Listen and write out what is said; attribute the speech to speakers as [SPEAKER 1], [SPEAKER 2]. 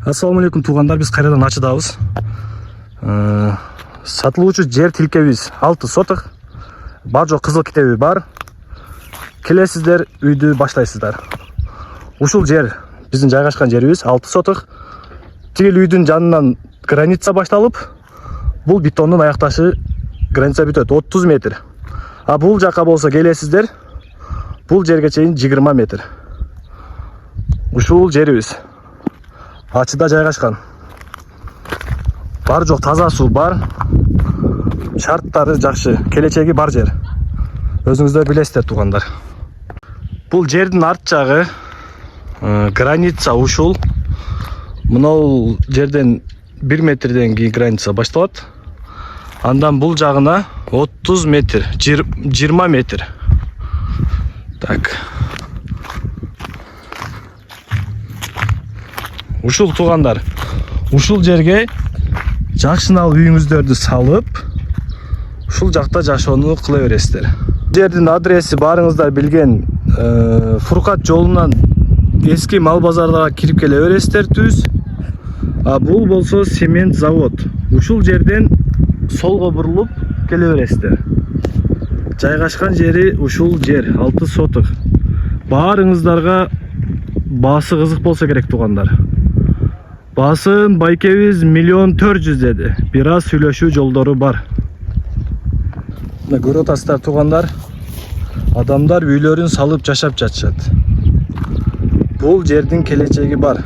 [SPEAKER 1] Assalamu alaikum туугандар, биз кайрадан ачыдабыз. Сатылуучу жер тилкебиз 6 соток. Бар жок кызыл китеби бар. Келесиздер, үйдү баштайсыздар. Ушул жер биздин жайгашкан жерибиз 6 соток. Тигил үйдүн жанынан граница башталып, бул бетондун аякташы граница бүтөт 30 метр. А бул жака болсо келесиздер, бул жерге чейин 20 метр. Ушул жерибиз ачыда жайгашкан. Бар жок таза суу бар. Шарттары жакшы, келечеги бар жер. Өзүңүздөр билесиздер туугандар. Бул жердин арт жагы граница ушул. Мынау жерден 1 метрден кийин граница башталат. Андан бул жагына 30 метр, 20 метр. Так. Ушул туугандар, ушул жерге жакшынал үйүңүздөрдү салып, ушул жакта жашоону кыла бересиздер. Жердин адреси баарыңыздар билген, Фуркат жолунан эски мал базарга кирип келе бересиздер түз. А бул болсо цемент завод. Ушул жерден солго бурулуп келе бересиздер. Жайгашкан жери ушул жер 6 соток. Баарыңыздарга баасы кызык болсо керек туугандар. Баасын байкебиз 1.400.000 деди. Бир аз сүйлөшүү жолдору бар. Мына көрүп атасыздар туугандар. Адамдар үйлөрүн салып жашап жатышат. Бул жердин келечеги бар.